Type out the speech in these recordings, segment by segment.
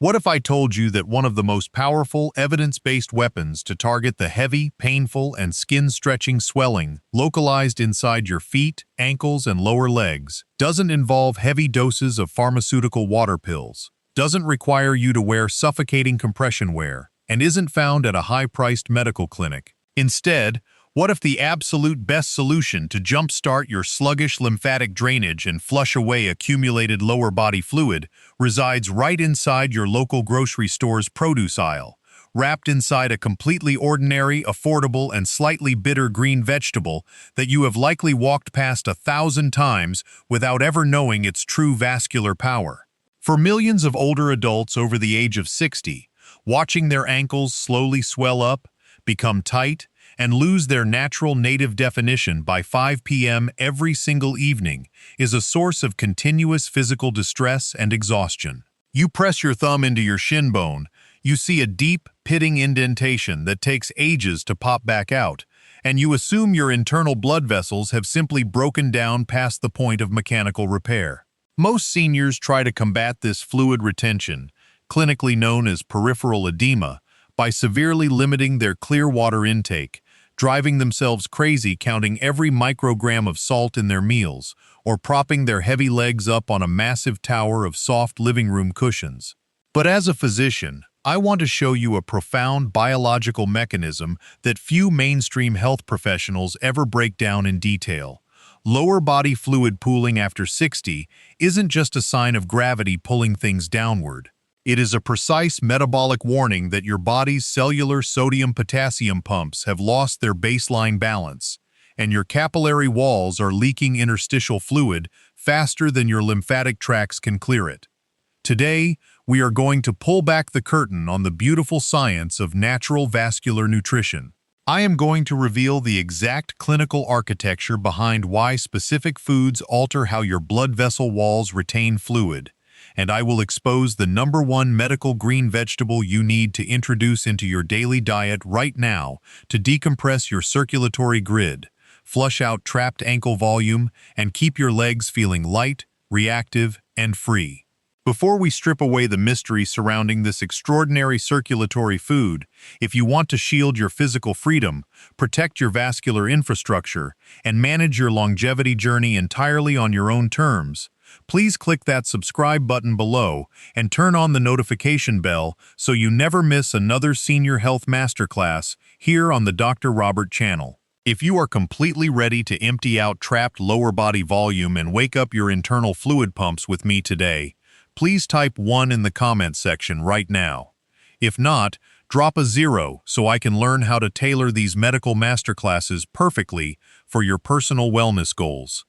What if I told you that one of the most powerful, evidence-based weapons to target the heavy, painful, and skin-stretching swelling localized inside your feet, ankles, and lower legs doesn't involve heavy doses of pharmaceutical water pills, doesn't require you to wear suffocating compression wear, and isn't found at a high-priced medical clinic? Instead, what if the absolute best solution to jumpstart your sluggish lymphatic drainage and flush away accumulated lower body fluid resides right inside your local grocery store's produce aisle, wrapped inside a completely ordinary, affordable, and slightly bitter green vegetable that you have likely walked past 1,000 times without ever knowing its true vascular power? For millions of older adults over the age of 60, watching their ankles slowly swell up, become tight, and lose their natural native definition by 5 p.m. every single evening is a source of continuous physical distress and exhaustion. You press your thumb into your shin bone, you see a deep, pitting indentation that takes ages to pop back out, and you assume your internal blood vessels have simply broken down past the point of mechanical repair. Most seniors try to combat this fluid retention, clinically known as peripheral edema, by severely limiting their clear water intake, driving themselves crazy counting every microgram of salt in their meals, or propping their heavy legs up on a massive tower of soft living room cushions. But as a physician, I want to show you a profound biological mechanism that few mainstream health professionals ever break down in detail. Lower body fluid pooling after 60 isn't just a sign of gravity pulling things downward. It is a precise metabolic warning that your body's cellular sodium-potassium pumps have lost their baseline balance, and your capillary walls are leaking interstitial fluid faster than your lymphatic tracts can clear it. Today, we are going to pull back the curtain on the beautiful science of natural vascular nutrition. I am going to reveal the exact clinical architecture behind why specific foods alter how your blood vessel walls retain fluid, and I will expose the #1 medical green vegetable you need to introduce into your daily diet right now to decompress your circulatory grid, flush out trapped ankle volume, and keep your legs feeling light, reactive, and free. Before we strip away the mystery surrounding this extraordinary circulatory food, if you want to shield your physical freedom, protect your vascular infrastructure, and manage your longevity journey entirely on your own terms, please click that subscribe button below and turn on the notification bell so you never miss another senior health masterclass here on the Dr. Robert channel. If you are completely ready to empty out trapped lower body volume and wake up your internal fluid pumps with me today, please type 1 in the comments section right now. If not, drop a 0 so I can learn how to tailor these medical masterclasses perfectly for your personal wellness goals.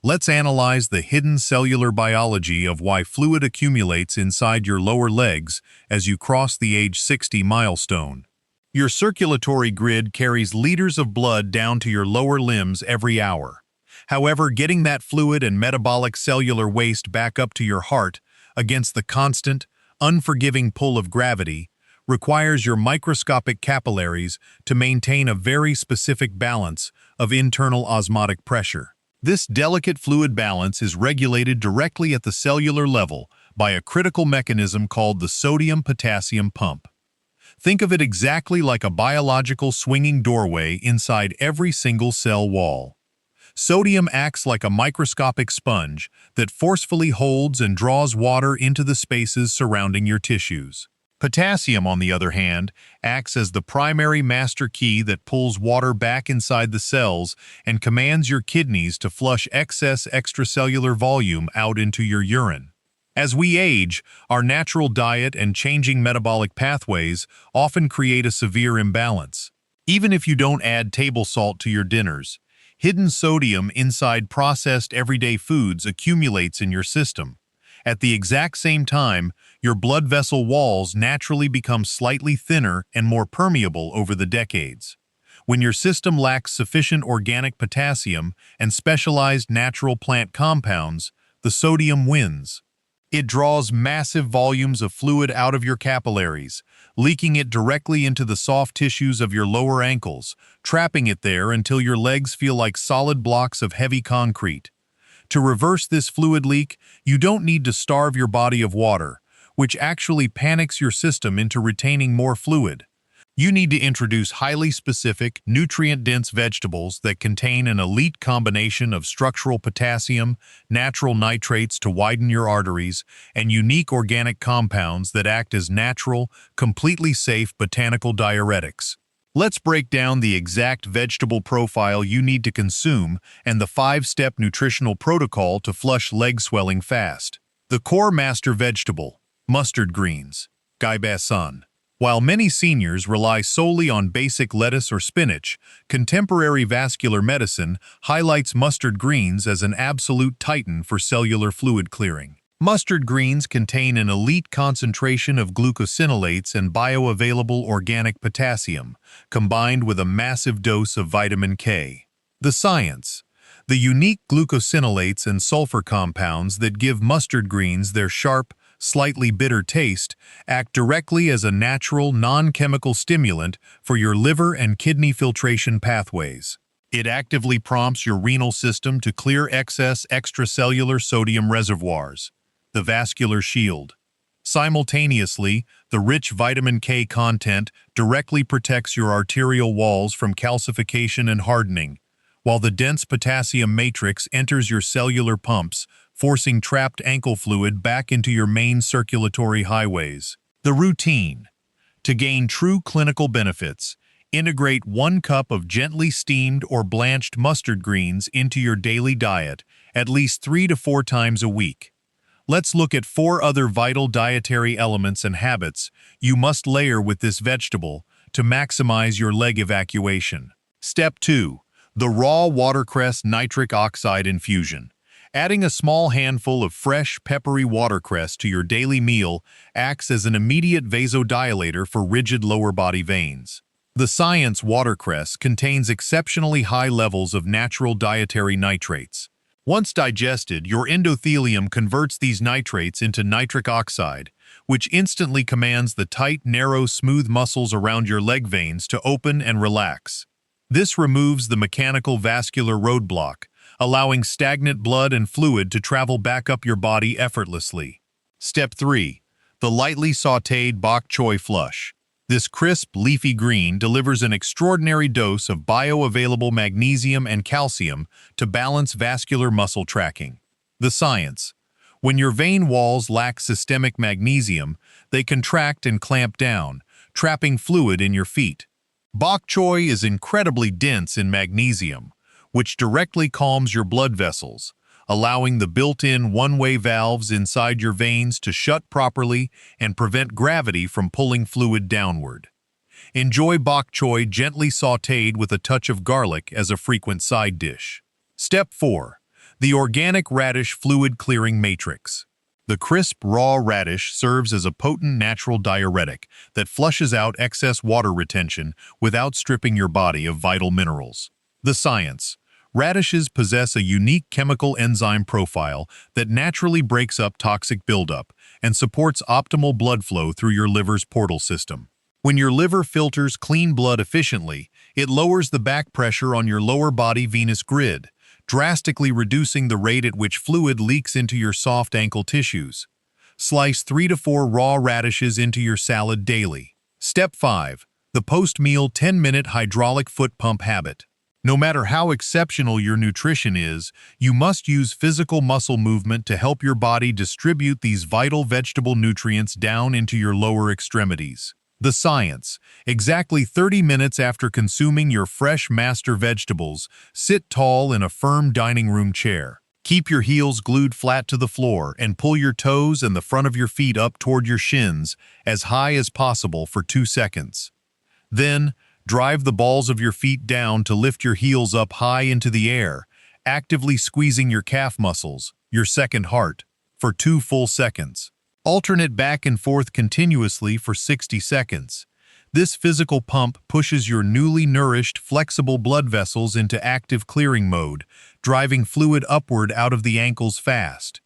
Let's analyze the hidden cellular biology of why fluid accumulates inside your lower legs as you cross the age 60 milestone. Your circulatory grid carries liters of blood down to your lower limbs every hour. However, getting that fluid and metabolic cellular waste back up to your heart against the constant, unforgiving pull of gravity requires your microscopic capillaries to maintain a very specific balance of internal osmotic pressure. This delicate fluid balance is regulated directly at the cellular level by a critical mechanism called the sodium-potassium pump. Think of it exactly like a biological swinging doorway inside every single cell wall. Sodium acts like a microscopic sponge that forcefully holds and draws water into the spaces surrounding your tissues. Potassium, on the other hand, acts as the primary master key that pulls water back inside the cells and commands your kidneys to flush excess extracellular volume out into your urine. As we age, our natural diet and changing metabolic pathways often create a severe imbalance. Even if you don't add table salt to your dinners, hidden sodium inside processed everyday foods accumulates in your system. At the exact same time, your blood vessel walls naturally become slightly thinner and more permeable over the decades. When your system lacks sufficient organic potassium and specialized natural plant compounds, the sodium wins. It draws massive volumes of fluid out of your capillaries, leaking it directly into the soft tissues of your lower ankles, trapping it there until your legs feel like solid blocks of heavy concrete. To reverse this fluid leak, you don't need to starve your body of water. which actually panics your system into retaining more fluid. You need to introduce highly specific, nutrient-dense vegetables that contain an elite combination of structural potassium, natural nitrates to widen your arteries, and unique organic compounds that act as natural, completely safe botanical diuretics. Let's break down the exact vegetable profile you need to consume and the 5-step nutritional protocol to flush leg swelling fast. The core master vegetable, mustard greens, gaibasan. While many seniors rely solely on basic lettuce or spinach, contemporary vascular medicine highlights mustard greens as an absolute titan for cellular fluid clearing. Mustard greens contain an elite concentration of glucosinolates and bioavailable organic potassium, combined with a massive dose of vitamin K. The science: the unique glucosinolates and sulfur compounds that give mustard greens their sharp, slightly bitter taste act directly as a natural, non-chemical stimulant for your liver and kidney filtration pathways. It actively prompts your renal system to clear excess extracellular sodium reservoirs, the vascular shield. Simultaneously, the rich vitamin K content directly protects your arterial walls from calcification and hardening, while the dense potassium matrix enters your cellular pumps, forcing trapped ankle fluid back into your main circulatory highways. The routine: to gain true clinical benefits, integrate 1 cup of gently steamed or blanched mustard greens into your daily diet at least 3 to 4 times a week. Let's look at 4 other vital dietary elements and habits you must layer with this vegetable to maximize your leg evacuation. Step 2. The raw watercress nitric oxide infusion. Adding a small handful of fresh, peppery watercress to your daily meal acts as an immediate vasodilator for rigid lower body veins. The science: watercress contains exceptionally high levels of natural dietary nitrates. Once digested, your endothelium converts these nitrates into nitric oxide, which instantly commands the tight, narrow, smooth muscles around your leg veins to open and relax. This removes the mechanical vascular roadblock, allowing stagnant blood and fluid to travel back up your body effortlessly. Step 3. The lightly sautéed bok choy flush. This crisp, leafy green delivers an extraordinary dose of bioavailable magnesium and calcium to balance vascular muscle tracking. The science: when your vein walls lack systemic magnesium, they contract and clamp down, trapping fluid in your feet. Bok choy is incredibly dense in magnesium, which directly calms your blood vessels, allowing the built-in one-way valves inside your veins to shut properly and prevent gravity from pulling fluid downward. Enjoy bok choy gently sautéed with a touch of garlic as a frequent side dish. Step 4. The organic radish fluid clearing matrix. The crisp, raw radish serves as a potent natural diuretic that flushes out excess water retention without stripping your body of vital minerals. The science: radishes possess a unique chemical enzyme profile that naturally breaks up toxic buildup and supports optimal blood flow through your liver's portal system. When your liver filters clean blood efficiently, it lowers the back pressure on your lower body venous grid, drastically reducing the rate at which fluid leaks into your soft ankle tissues. Slice 3 to 4 raw radishes into your salad daily. Step 5. The post-meal 10-minute hydraulic foot pump habit. No matter how exceptional your nutrition is, you must use physical muscle movement to help your body distribute these vital vegetable nutrients down into your lower extremities. The science: exactly 30 minutes after consuming your fresh master vegetables, sit tall in a firm dining room chair. Keep your heels glued flat to the floor and pull your toes and the front of your feet up toward your shins as high as possible for 2 seconds. Then, drive the balls of your feet down to lift your heels up high into the air, actively squeezing your calf muscles, your second heart, for 2 full seconds. Alternate back and forth continuously for 60 seconds. This physical pump pushes your newly nourished, flexible blood vessels into active clearing mode, driving fluid upward out of the ankles fast.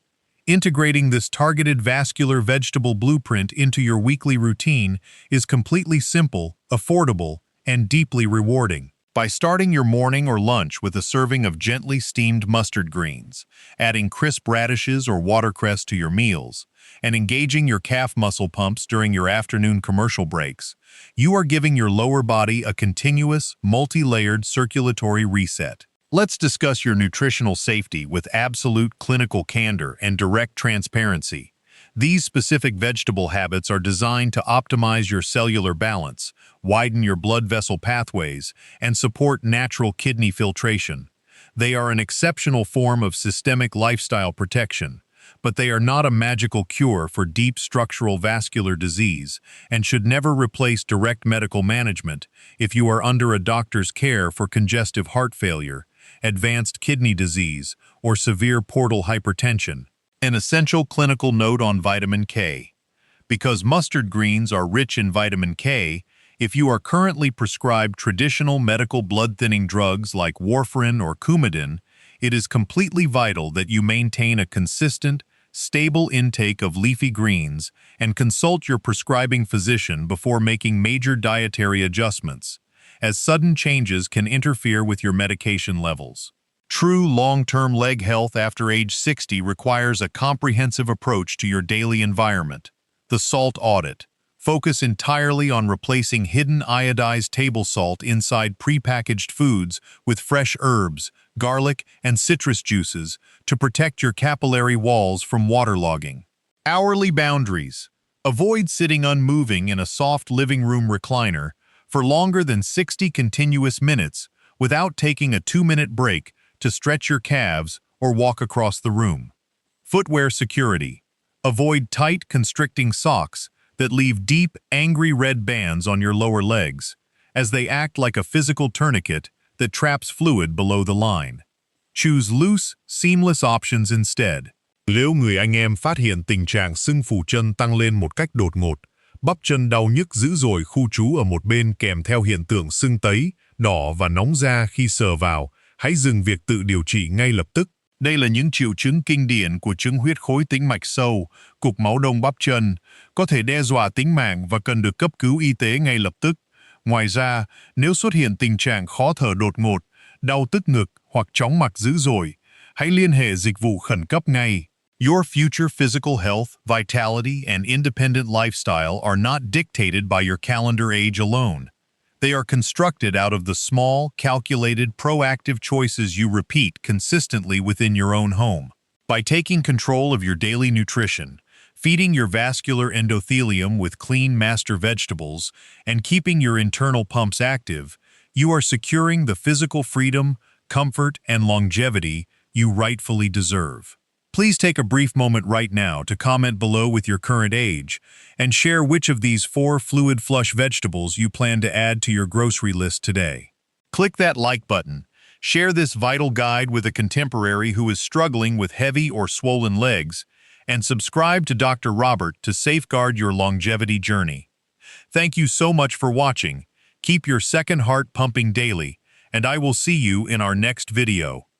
Integrating this targeted vascular vegetable blueprint into your weekly routine is completely simple, affordable, and deeply rewarding. By starting your morning or lunch with a serving of gently steamed mustard greens, adding crisp radishes or watercress to your meals, and engaging your calf muscle pumps during your afternoon commercial breaks, you are giving your lower body a continuous, multi-layered circulatory reset. Let's discuss your nutritional safety with absolute clinical candor and direct transparency. These specific vegetable habits are designed to optimize your cellular balance, widen your blood vessel pathways, and support natural kidney filtration. They are an exceptional form of systemic lifestyle protection, but they are not a magical cure for deep structural vascular disease and should never replace direct medical management if you are under a doctor's care for congestive heart failure, advanced kidney disease, or severe portal hypertension. An essential clinical note on vitamin K. Because mustard greens are rich in vitamin K, if you are currently prescribed traditional medical blood-thinning drugs like warfarin or Coumadin, it is completely vital that you maintain a consistent, stable intake of leafy greens and consult your prescribing physician before making major dietary adjustments, as sudden changes can interfere with your medication levels. True long-term leg health after age 60 requires a comprehensive approach to your daily environment. The salt audit. Focus entirely on replacing hidden iodized table salt inside prepackaged foods with fresh herbs, garlic, and citrus juices to protect your capillary walls from waterlogging. Hourly boundaries. Avoid sitting unmoving in a soft living room recliner for longer than 60 continuous minutes without taking a 2-minute break to stretch your calves or walk across the room. Footwear security. Avoid tight, constricting socks that leave deep, angry red bands on your lower legs, as they act like a physical tourniquet that traps fluid below the line. Choose loose, seamless options instead. Nếu người anh em phát hiện tình trạng sưng phù chân tăng lên một cách đột ngột, bắp chân đau nhức dữ dội khu trú ở một bên kèm theo hiện tượng sưng tấy, đỏ và nóng da khi sờ vào, hãy dừng việc tự điều trị ngay lập tức. Đây là những triệu chứng kinh điển của chứng huyết khối tĩnh mạch sâu, cục máu đông bắp chân, có thể đe dọa tính mạng và cần được cấp cứu y tế ngay lập tức. Ngoài ra, nếu xuất hiện tình trạng khó thở đột ngột, đau tức ngực hoặc chóng mặt dữ dội, hãy liên hệ dịch vụ khẩn cấp ngay. Your future physical health, vitality, and independent lifestyle are not dictated by your calendar age alone. They are constructed out of the small, calculated, proactive choices you repeat consistently within your own home. By taking control of your daily nutrition, feeding your vascular endothelium with clean master vegetables, and keeping your internal pumps active, you are securing the physical freedom, comfort, and longevity you rightfully deserve. Please take a brief moment right now to comment below with your current age and share which of these 4 fluid flush vegetables you plan to add to your grocery list today. Click that like button, share this vital guide with a contemporary who is struggling with heavy or swollen legs, and subscribe to Dr. Robert to safeguard your longevity journey. Thank you so much for watching. Keep your second heart pumping daily, and I will see you in our next video.